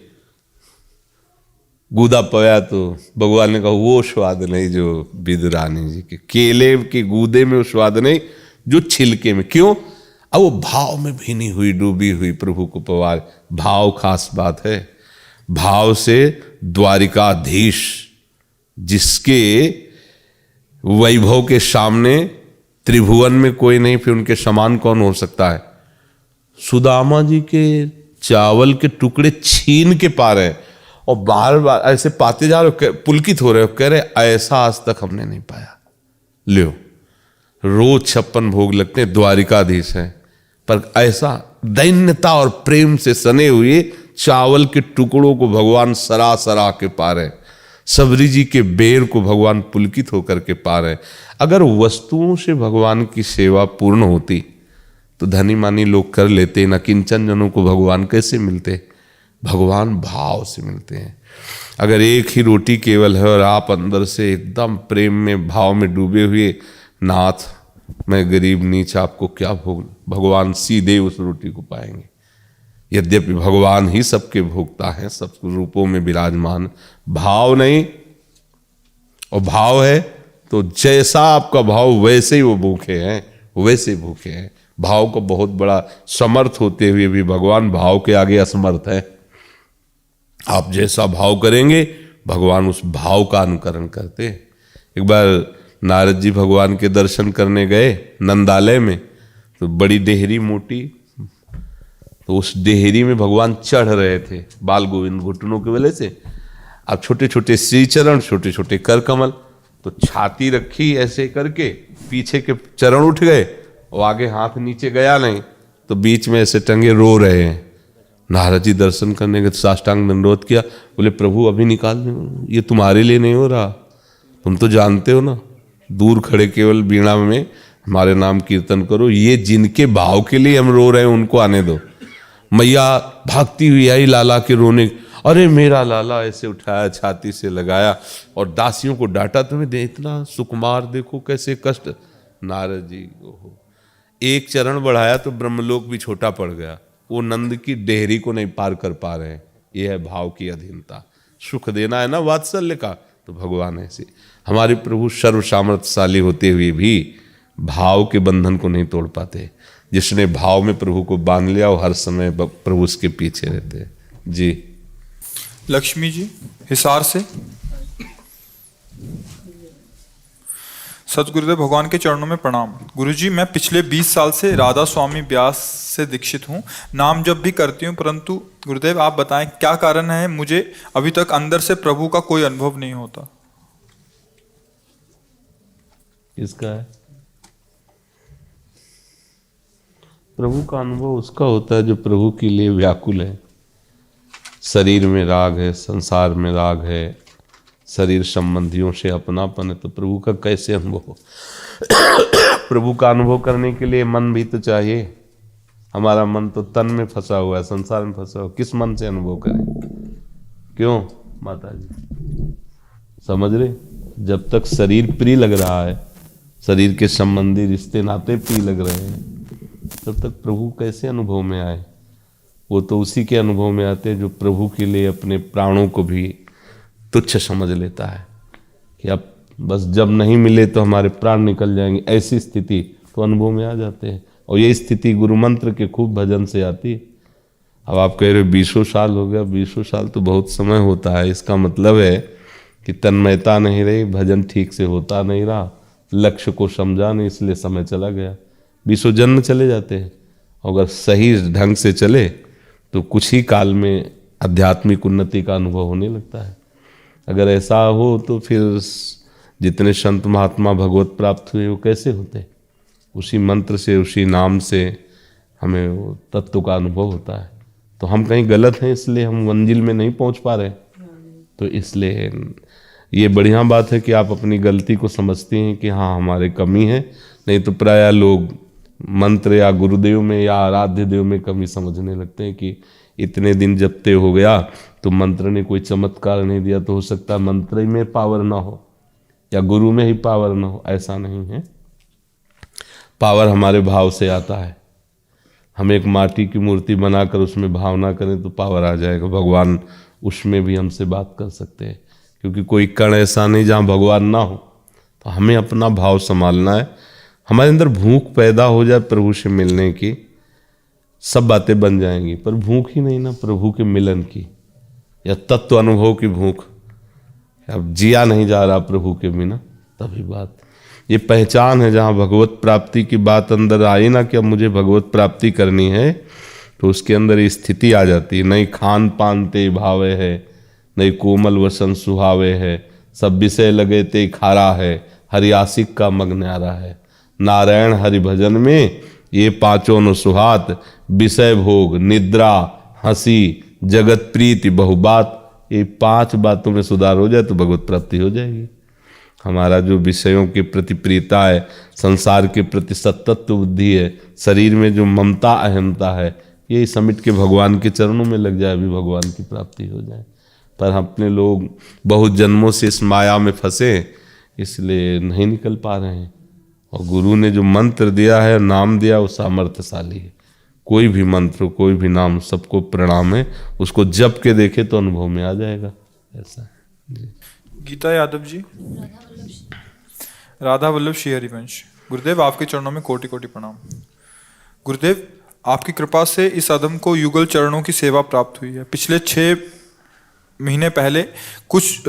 गूदा पवाया तो भगवान ने कहा वो स्वाद नहीं जो विदुरानी जी के केले के गूदे में, वो स्वाद नहीं जो छिलके में। क्यों? अब वो भाव में भीनी हुई, डूबी हुई प्रभु को पवा। भाव खास बात है। भाव से द्वारिकाधीश, जिसके वैभव के सामने त्रिभुवन में कोई नहीं, फिर उनके समान कौन हो सकता है। सुदामा जी के चावल के टुकड़े छीन के पा रहे, और बार बार ऐसे पाते जा रहे, पुलकित हो रहे, कह रहे ऐसा आज तक हमने नहीं पाया। लो, रोज 56 भोग लगते हैं, द्वारिकाधीश है, पर ऐसा दैन्यता और प्रेम से सने हुए चावल के टुकड़ों को भगवान सरा सरा के पा रहे, सबरी जी के बेर को भगवान पुलकित होकर के पा रहे। अगर वस्तुओं से भगवान की सेवा पूर्ण होती तो धनी मानी लोग कर लेते, न किंचन जनों को भगवान कैसे मिलते। भगवान भाव से मिलते हैं। अगर एक ही रोटी केवल है और आप अंदर से एकदम प्रेम में, भाव में डूबे हुए, नाथ मैं गरीब नीच आपको क्या भोग, भगवान सीधे उस रोटी को पाएंगे। यद्यपि भगवान ही सबके भोगता है, सब रूपों में विराजमान, भाव नहीं। और भाव है तो जैसा आपका भाव वैसे ही वो भूखे हैं, वैसे भूखे हैं। भाव को बहुत बड़ा समर्थ होते हुए भी भगवान भाव के आगे असमर्थ है। आप जैसा भाव करेंगे भगवान उस भाव का अनुकरण करते हैं। एक बार नारद जी भगवान के दर्शन करने गए नंदालय में, तो बड़ी डेहरी मोटी, तो उस डेहरी में भगवान चढ़ रहे थे बाल गोविंद घुटनों के वजह से। अब छोटे छोटे श्री चरण, छोटे छोटे कर कमल, तो छाती रखी ऐसे करके, पीछे के चरण उठ गए और आगे हाथ नीचे गया नहीं, तो बीच में ऐसे टंगे रो रहे हैं। नारद जी दर्शन करने के साष्टांग दंडोत किया, बोले प्रभु अभी निकाल दो, ये तुम्हारे लिए नहीं हो रहा, तुम तो जानते हो ना, दूर खड़े केवल बीणा में हमारे नाम कीर्तन करो, ये जिनके भाव के लिए हम रो रहे हैं उनको आने दो। मैया भागती हुई आई लाला के रोने, अरे मेरा लाला, ऐसे उठाया, छाती से लगाया और दासियों को डांटा, तुम्हें दे इतना सुकुमार देखो कैसे कष्ट। नारद जी को एक चरण बढ़ाया तो ब्रह्मलोक भी छोटा पड़ गया, वो नंद की डेहरी को नहीं पार कर पा रहे हैं। यह है भाव की अधीनता। सुख देना है ना वात्सल्य का, तो भगवान ऐसे। हमारे प्रभु सर्व सामर्थ्यशाली होते हुए भी भाव के बंधन को नहीं तोड़ पाते। जिसने भाव में प्रभु को बांध लिया वो हर समय प्रभु उसके पीछे रहते हैं। जी लक्ष्मी जी हिसार से। सतगुरुदेव भगवान के चरणों में प्रणाम। गुरुजी, मैं पिछले 20 साल से राधा स्वामी व्यास से दीक्षित हूँ। नाम जप भी करती हूँ, परंतु गुरुदेव आप बताएं क्या कारण है, मुझे अभी तक अंदर से प्रभु का कोई अनुभव नहीं होता। किसका है? प्रभु का अनुभव उसका होता है जो प्रभु के लिए व्याकुल है। शरीर में राग है, संसार में राग है, शरीर संबंधियों से अपनापन है, तो प्रभु का कैसे अनुभव हो? प्रभु का अनुभव करने के लिए मन भी तो चाहिए। हमारा मन तो तन में फंसा हुआ है, संसार में फंसा हुआ, किस मन से अनुभव करें? क्यों माता जी समझ रहे? जब तक शरीर प्रिय लग रहा है, शरीर के संबंधी रिश्ते नाते प्रिय लग रहे हैं, तब तक प्रभु कैसे अनुभव में आए? वो तो उसी के अनुभव में आते हैं जो प्रभु के लिए अपने प्राणों को भी तुच्छ समझ लेता है कि अब बस जब नहीं मिले तो हमारे प्राण निकल जाएंगे, ऐसी स्थिति तो अनुभव में आ जाते हैं। और ये स्थिति गुरु मंत्र के खूब भजन से आती है। अब आप कह रहे हो 20 साल हो गया, 20 साल तो बहुत समय होता है। इसका मतलब है कि तन्मयता नहीं रही, भजन ठीक से होता नहीं रहा, लक्ष्य को समझा नहीं, इसलिए समय चला गया। 20 जन्म चले जाते हैं। अगर सही ढंग से चले तो कुछ ही काल में आध्यात्मिक उन्नति का अनुभव होने लगता है। अगर ऐसा हो तो फिर जितने संत महात्मा भगवत प्राप्त हुए वो कैसे होते? उसी मंत्र से, उसी नाम से हमें वो तत्व का अनुभव होता है। तो हम कहीं गलत हैं, इसलिए हम मंजिल में नहीं पहुंच पा रहे। तो इसलिए ये बढ़िया बात है कि आप अपनी गलती को समझते हैं कि हाँ हमारे कमी है। नहीं तो प्रायः लोग मंत्र या गुरुदेव में या आराध्य देव में कमी समझने लगते हैं कि इतने दिन जपते हो गया तो मंत्र ने कोई चमत्कार नहीं दिया, तो हो सकता है मंत्र में पावर ना हो या गुरु में ही पावर ना हो। ऐसा नहीं है, पावर हमारे भाव से आता है। हम एक माटी की मूर्ति बनाकर उसमें भावना करें तो पावर आ जाएगा। भगवान उसमें भी हमसे बात कर सकते हैं, क्योंकि कोई कण ऐसा नहीं जहाँ भगवान ना हो। तो हमें अपना भाव संभालना है। हमारे अंदर भूख पैदा हो जाए प्रभु से मिलने की, सब बातें बन जाएंगी। पर भूख ही नहीं ना प्रभु के मिलन की या तत्व अनुभव की भूख। अब जिया नहीं जा रहा प्रभु के बिना, तभी बात। ये पहचान है जहाँ भगवत प्राप्ति की बात अंदर आई ना कि अब मुझे भगवत प्राप्ति करनी है, तो उसके अंदर ये स्थिति आ जाती है। नहीं खान पान ते भावे है, नहीं कोमल वसन सुहावे है, सब विषय लगे ते खारा है, हरियासिक का मग न्यारा है। नारायण हरि भजन में ये पांचों न सुहात, विषय भोग, निद्रा, हंसी, जगत प्रीति, बहुबात। ये 5 बातों में सुधार हो जाए तो भगवत प्राप्ति हो जाएगी। हमारा जो विषयों के प्रति प्रियता है, संसार के प्रति सतत्व बुद्धि है, शरीर में जो ममता अहमता है, ये समिट के भगवान के चरणों में लग जाए, भी भगवान की प्राप्ति हो जाए। पर अपने लोग बहुत जन्मों से इस माया में फंसे, इसलिए नहीं निकल पा रहे हैं। और गुरु ने जो मंत्र दिया है, नाम दिया, वो सामर्थ्यशाली है। कोई भी मंत्र, कोई भी नाम, सबको प्रणाम है। उसको जप के देखे तो अनुभव में आ जाएगा। ऐसा है जी। गीता यादव जी, राधा वल्लभ श्री हरिवंश। गुरुदेव आपके चरणों में कोटि कोटि प्रणाम। गुरुदेव आपकी कृपा से इस अधम को युगल चरणों की सेवा प्राप्त हुई है। पिछले 6 महीने पहले कुछ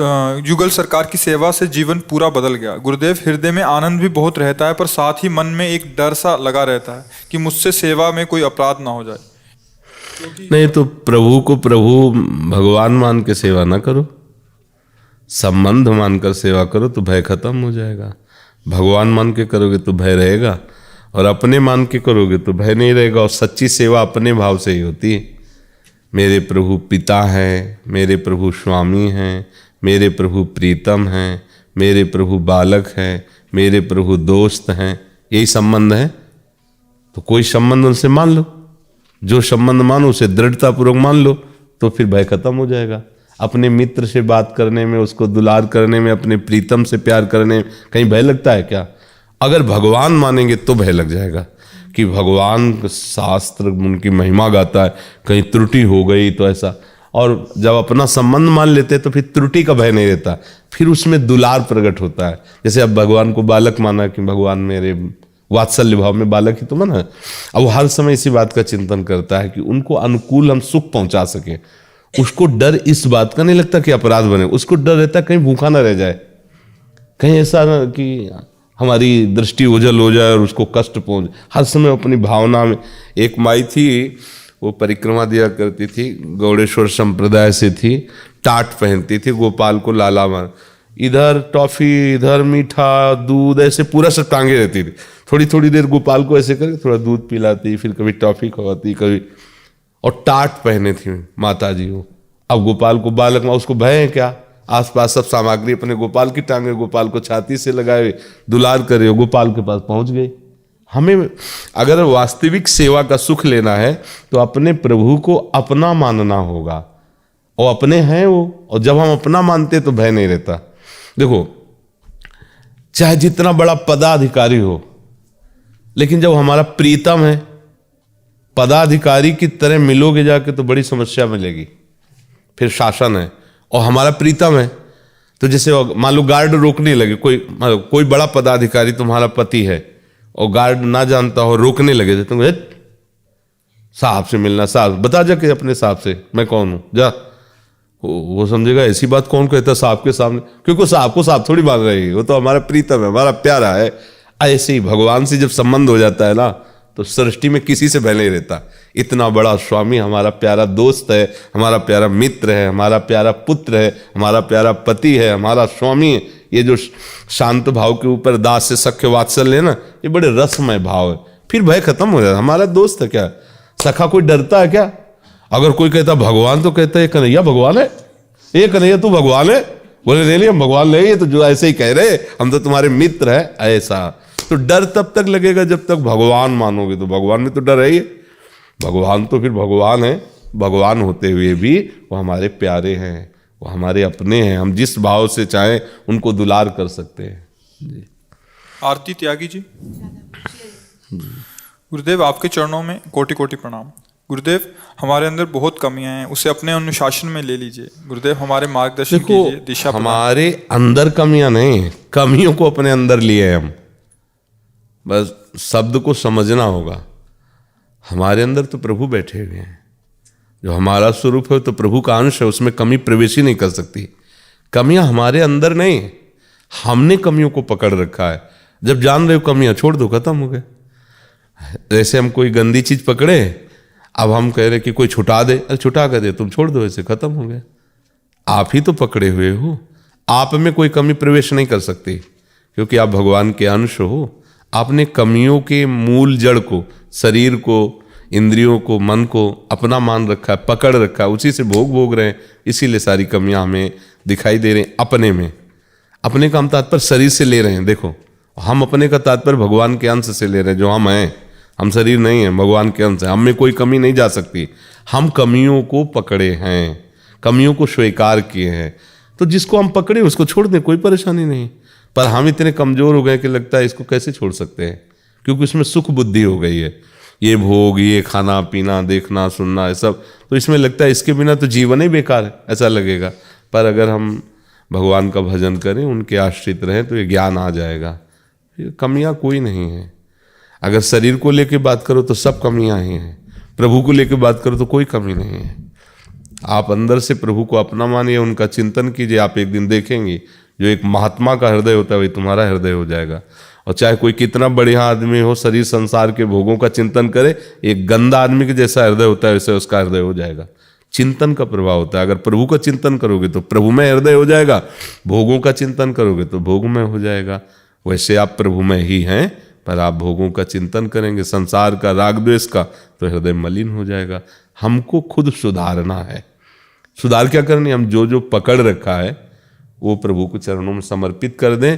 युगल सरकार की सेवा से जीवन पूरा बदल गया। गुरुदेव हृदय में आनंद भी बहुत रहता है, पर साथ ही मन में एक डर सा लगा रहता है कि मुझसे सेवा में कोई अपराध ना हो जाए। नहीं तो प्रभु को प्रभु भगवान मान के सेवा ना करो, संबंध मानकर सेवा करो तो भय खत्म हो जाएगा। भगवान मान के करोगे तो भय रहेगा, और अपने मान के करोगे तो भय नहीं रहेगा। और सच्ची सेवा अपने भाव से ही होती है। मेरे प्रभु पिता हैं, मेरे प्रभु स्वामी हैं, मेरे प्रभु प्रीतम हैं, मेरे प्रभु बालक हैं, मेरे प्रभु दोस्त हैं, यही संबंध है। तो कोई संबंध उनसे मान लो, जो संबंध मानो उसे दृढ़तापूर्वक मान लो, तो फिर भय खत्म हो जाएगा। अपने मित्र से बात करने में, उसको दुलार करने में, अपने प्रीतम से प्यार करने में कहीं भय लगता है क्या? अगर भगवान मानेंगे तो भय लग जाएगा कि भगवान शास्त्र उनकी महिमा गाता है, कहीं त्रुटि हो गई तो ऐसा। और जब अपना संबंध मान लेते हैं तो फिर त्रुटि का भय नहीं रहता, फिर उसमें दुलार प्रकट होता है। जैसे अब भगवान को बालक माना कि भगवान मेरे वात्सल्य भाव में बालक ही तो माना। अब वो हर समय इसी बात का चिंतन करता है कि उनको अनुकूल हम सुख पहुंचा सके। उसको डर इस बात का नहीं लगता कि अपराध बने, उसको डर रहता है कहीं भूखा ना रह जाए, कहीं ऐसा ना कि हमारी दृष्टि ओझल हो जाए और उसको कष्ट पहुंचे। हर समय अपनी भावना में। एक माई थी, वो परिक्रमा दिया करती थी, गौड़ेश्वर संप्रदाय से थी, टाट पहनती थी, गोपाल को लाला मार, इधर टॉफी, इधर मीठा, दूध, ऐसे पूरा सब टांगे रहती थी। थोड़ी थोड़ी देर गोपाल को ऐसे करके थोड़ा दूध पिलाती, फिर कभी टॉफी खवाती, कभी, और टाट पहने थी माता जी वो। अब गोपाल को बालक माँ, उसको भय है क्या? आसपास सब सामग्री अपने गोपाल की टांगे, गोपाल को छाती से लगाए, दुलार करे, गोपाल के पास पहुंच गए। हमें अगर वास्तविक सेवा का सुख लेना है तो अपने प्रभु को अपना मानना होगा, और अपने हैं वो, और जब हम अपना मानते तो भय नहीं रहता। देखो, चाहे जितना बड़ा पदाधिकारी हो, लेकिन जब हमारा प्रीतम है, पदाधिकारी की तरह मिलोगे जाके तो बड़ी समस्या मिलेगी। फिर शासन है और हमारा प्रीतम है, तो जैसे मान लो गार्ड रोकने लगे, कोई बड़ा पदाधिकारी तुम्हारा पति है और गार्ड ना जानता हो, रोकने लगे तो तुम साहब से मिलना, साहब बता जाके अपने साहब से मैं कौन हूं, जा। वो समझेगा ऐसी बात कौन कहता साहब के सामने, क्योंकि साहब को साहब थोड़ी मान रही है, वो तो हमारा प्रीतम है, हमारा प्यारा है। ऐसे ही भगवान से जब संबंध हो जाता है ना, तो सृष्टि में किसी से भय नहीं रहता। इतना बड़ा स्वामी हमारा प्यारा दोस्त है, हमारा प्यारा मित्र है, हमारा प्यारा पुत्र है, हमारा प्यारा पति है, हमारा स्वामी है। ये जो शांत भाव के ऊपर दास से सख्य वात्सल्य है ना, ये बड़े रसमय भाव है। फिर भय खत्म हो जाता। हमारा दोस्त है क्या? सखा कोई डरता है क्या? अगर कोई कहता भगवान, तो कहता है कन्हैया भगवान है, ये कन्हैया तू भगवान है, बोले नहीं हम भगवान नहीं, ये तो जो ऐसे ही कह रहे, हम तो तुम्हारे मित्र है, ऐसा। तो डर तब तक लगेगा जब तक भगवान मानोगे, तो भगवान में तो डर है ही। भगवान तो फिर भगवान है, भगवान होते हुए भी वो हमारे प्यारे हैं, वो हमारे अपने हैं, हम जिस भाव से चाहें उनको दुलार कर सकते हैं जी। आरती त्यागी जी। गुरुदेव, आपके चरणों में कोटि कोटि प्रणाम। गुरुदेव, हमारे अंदर बहुत कमियां हैं, उसे अपने अनुशासन में ले लीजिए। गुरुदेव, हमारे मार्गदर्शन कीजिए, दिशा प्रदान। हमारे अंदर कमियां नहीं, कमियों को अपने अंदर लिए हम, बस शब्द को समझना होगा। हमारे अंदर तो प्रभु बैठे हुए हैं, जो हमारा स्वरूप है तो प्रभु का अंश है, उसमें कमी प्रवेश ही नहीं कर सकती। कमियां हमारे अंदर नहीं, हमने कमियों को पकड़ रखा है। जब जान रहे हो कमियां, छोड़ दो, खत्म हो गए। जैसे हम कोई गंदी चीज पकड़े, अब हम कह रहे कि कोई छुटा दे, अरे छुटा कर दे, तुम छोड़ दो, ऐसे खत्म हो गए। आप ही तो पकड़े हुए हो, आप में कोई कमी प्रवेश नहीं कर सकती, क्योंकि आप भगवान के अंश हो। आपने कमियों के मूल जड़ को, शरीर को, इंद्रियों को, मन को अपना मान रखा है, पकड़ रखा है, उसी से भोग रहे हैं। इसीलिए सारी कमियां हमें दिखाई दे रही हैं अपने में। अपने का हम तात्पर्य शरीर से ले रहे हैं। देखो, हम अपने का तात्पर्य भगवान के अंश से ले रहे हैं, जो हम हैं। हम शरीर नहीं है, भगवान के अंश है, हम में कोई कमी नहीं जा सकती। हम कमियों को पकड़े हैं, कमियों को स्वीकार किए हैं, तो जिसको हम पकड़े उसको छोड़ दें, कोई परेशानी नहीं। पर हम इतने कमजोर हो गए कि लगता है इसको कैसे छोड़ सकते हैं, क्योंकि उसमें सुख बुद्धि हो गई है। ये भोग, ये खाना पीना, देखना सुनना, ये सब, तो इसमें लगता है इसके बिना तो जीवन ही बेकार है, ऐसा लगेगा। पर अगर हम भगवान का भजन करें, उनके आश्रित रहें, तो ये ज्ञान आ जाएगा। कमियां कोई नहीं है। अगर शरीर को लेके बात करो तो सब कमियां ही हैं, प्रभु को लेके बात करो तो कोई कमी नहीं है। आप अंदर से प्रभु को अपना मानिए, उनका चिंतन कीजिए। आप एक दिन देखेंगे जो एक महात्मा का हृदय होता है वही तुम्हारा हृदय हो जाएगा। और चाहे कोई कितना बढ़िया आदमी हो, शरीर संसार के भोगों का चिंतन करे, एक गंदा आदमी के जैसा हृदय होता है, वैसे उसका हृदय हो जाएगा। चिंतन का प्रभाव होता है। अगर प्रभु का चिंतन करोगे तो प्रभु में हृदय हो जाएगा, भोगों का चिंतन करोगे तो भोग में हो जाएगा। वैसे आप प्रभु में ही हैं, पर आप भोगों का चिंतन करेंगे, संसार का, राग द्वेष का, तो हृदय मलिन हो जाएगा। हमको खुद सुधारना है। सुधार क्या करनी? हम जो जो पकड़ रखा है वो प्रभु के चरणों में समर्पित कर दें।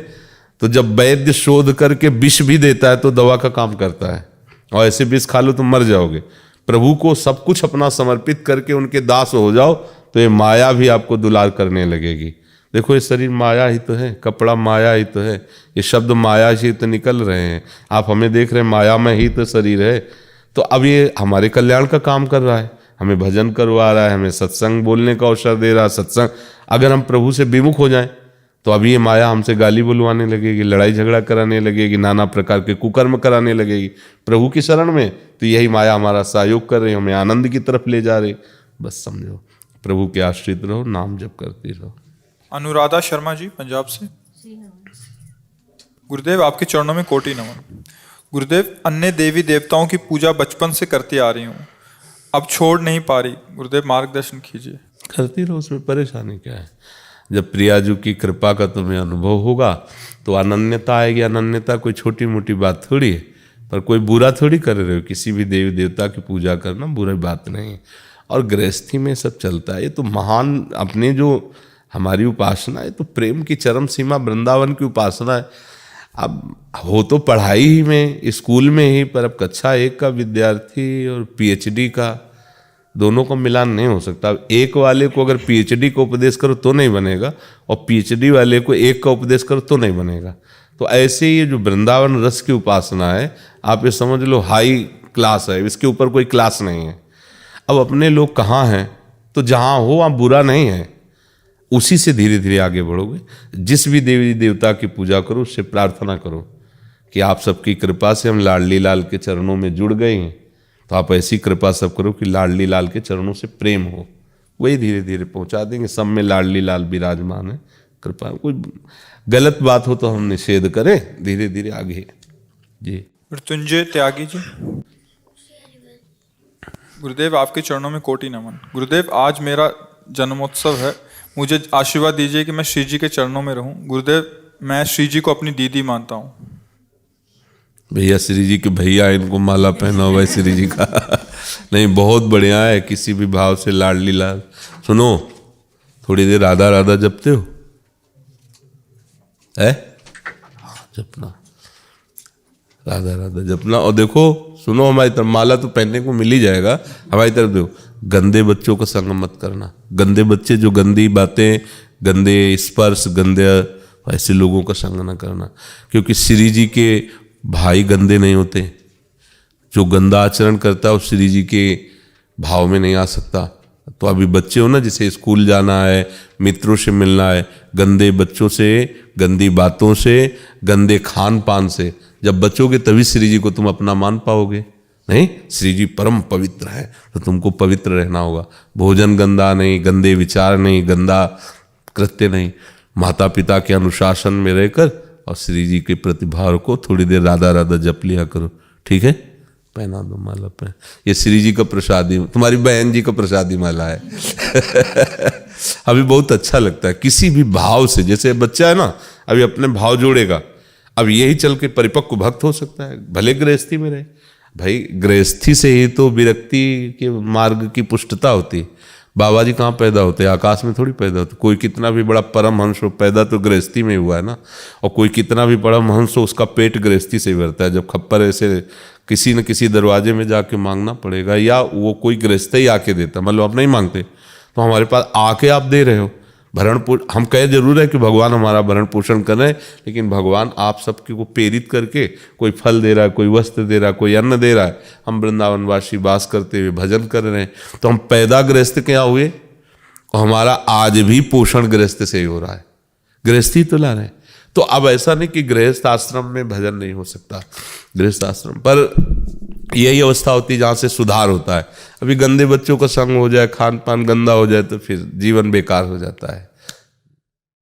तो जब वैद्य शोध करके विष भी देता है तो दवा का काम करता है, और ऐसे विष खा लो तो मर जाओगे। प्रभु को सब कुछ अपना समर्पित करके उनके दास हो जाओ, तो ये माया भी आपको दुलार करने लगेगी। देखो, ये शरीर माया ही तो है, कपड़ा माया ही तो है, ये शब्द माया ही तो निकल रहे हैं। आप हमें देख रहे हैं, माया में ही तो शरीर है। तो अब ये हमारे कल्याण का काम कर रहा है, हमें भजन करवा रहा है, हमें सत्संग बोलने का अवसर दे रहा है। सत्संग, अगर हम प्रभु से विमुख हो जाएं तो अभी ये माया हमसे गाली बुलवाने लगेगी, लड़ाई झगड़ा कराने लगेगी, नाना प्रकार के कुकर्म कराने लगेगी। प्रभु की शरण में तो यही माया हमारा सहयोग कर रही, हमें आनंद की तरफ ले जा रही। बस समझो, प्रभु के आश्रित रहो, नाम जप करती रहो। अनुराधा शर्मा जी, पंजाब से। गुरुदेव आपके चरणों में कोटि नमन। गुरुदेव अन्य देवी देवताओं की पूजा बचपन से करती आ रही हूँ, अब छोड़ नहीं पा रही, गुरुदेव मार्गदर्शन कीजिए। करती रहो, उसमें परेशानी क्या है। जब प्रियाजू की कृपा का तुम्हें अनुभव होगा तो अनन्यता आएगी। अनन्यता कोई छोटी मोटी बात थोड़ी है, पर कोई बुरा थोड़ी कर रहे हो। किसी भी देवी देवता की पूजा करना बुरी बात नहीं है। और गृहस्थी में सब चलता है। ये तो महान अपने जो हमारी उपासना है तो प्रेम की चरम सीमा वृंदावन की उपासना है। अब हो तो पढ़ाई ही में, स्कूल में ही, पर अब कक्षा 1 का विद्यार्थी और PhD का दोनों का मिलान नहीं हो सकता। अब 1 वाले को अगर PhD को उपदेश करो तो नहीं बनेगा, और PhD वाले को 1 का उपदेश करो तो नहीं बनेगा। तो ऐसे ही जो वृंदावन रस की उपासना है, आप ये समझ लो हाई क्लास है, इसके ऊपर कोई क्लास नहीं है। अब अपने लोग कहाँ हैं, तो जहाँ हो वहाँ बुरा नहीं है, उसी से धीरे धीरे आगे बढ़ोगे। जिस भी देवी देवता की पूजा करो उससे प्रार्थना करो कि आप सबकी कृपा से हम लाडली लाल के चरणों में जुड़ गए हैं, तो आप ऐसी कृपा सब करो कि लाडली लाल के चरणों से प्रेम हो, वही धीरे धीरे पहुंचा देंगे। सब में लाडली लाल विराजमान है। कृपा, कोई गलत बात हो तो हम निषेध करें, धीरे धीरे आगे। जी मृत्युंजय त्यागी जी। गुरुदेव आपके चरणों में कोटि नमन। गुरुदेव आज मेरा जन्मोत्सव है, मुझे आशीर्वाद दीजिए कि मैं श्री जी के चरणों में रहूं। गुरुदेव मैं श्री जी को अपनी दीदी मानता हूं। भैया श्री जी के भैया, इनको माला पहनाओ भाई श्री जी का। नहीं, बहुत बढ़िया है। किसी भी भाव से लाडली लाल। सुनो, थोड़ी देर राधा राधा जपते हो है? जपना, राधा राधा जपना। और देखो सुनो, हमारी तरफ माला तो पहनने को मिल ही जाएगा। हमारी तरफ देखो, गंदे बच्चों का संग मत करना। गंदे बच्चे जो गंदी बातें, गंदे स्पर्श, गंदे, ऐसे लोगों का संग न करना। क्योंकि श्री जी के भाई गंदे नहीं होते। जो गंदा आचरण करता है वो श्री जी के भाव में नहीं आ सकता। तो अभी बच्चे हो ना, जिसे स्कूल जाना है, मित्रों से मिलना है, गंदे बच्चों से, गंदी बातों से, गंदे खान पान से जब बचोगे तभी श्री जी को तुम अपना मान पाओगे। नहीं, श्री जी परम पवित्र है, तो तुमको पवित्र रहना होगा। भोजन गंदा नहीं, गंदे विचार नहीं, गंदा कृत्य नहीं। माता पिता के अनुशासन में रहकर और श्री जी के प्रतिभाव को थोड़ी देर राधा राधा जप लिया करो। ठीक है, पहना दो माला पे। ये श्री जी का प्रसादी, तुम्हारी बहन जी का प्रसादी माला है। अभी बहुत अच्छा लगता है किसी भी भाव से। जैसे बच्चा है ना, अभी अपने भाव जोड़ेगा, अब यही चल के परिपक्व भक्त हो सकता है, भले गृहस्थी में रहे। भाई गृहस्थी से ही तो विरक्ति के मार्ग की पुष्टता होती है। बाबा जी कहाँ पैदा होते हैं? आकाश में थोड़ी पैदा होते। कोई कितना भी बड़ा परमहंस हो, पैदा तो गृहस्थी में हुआ है ना। और कोई कितना भी परमहंस हो, उसका पेट गृहस्थी से ही भरता है। जब खप्पर ऐसे किसी न किसी दरवाजे में जाके मांगना पड़ेगा, या वो कोई गृहस्थ ही आके देता, मतलब आप नहीं मांगते तो हमारे पास आके आप दे रहे हो। भरण पोषण हम कहे जरूर है कि भगवान हमारा भरण पोषण कर रहे हैं, लेकिन भगवान आप सबके को प्रेरित करके कोई फल दे रहा है, कोई वस्त्र दे रहा है, कोई अन्न दे रहा है। हम वृंदावनवासी वास करते हुए भजन कर रहे हैं, तो हम पैदा गृहस्थ क्या हुए, और हमारा आज भी पोषण गृहस्थ से ही हो रहा है। गृहस्थी तो ला रहे हैं। तो अब ऐसा नहीं कि गृहस्थ आश्रम में भजन नहीं हो सकता। गृहस्थ आश्रम पर यही अवस्था होती है जहाँ से सुधार होता है। अभी गंदे बच्चों का संग हो जाए, खान पान गंदा हो जाए, तो फिर जीवन बेकार हो जाता है।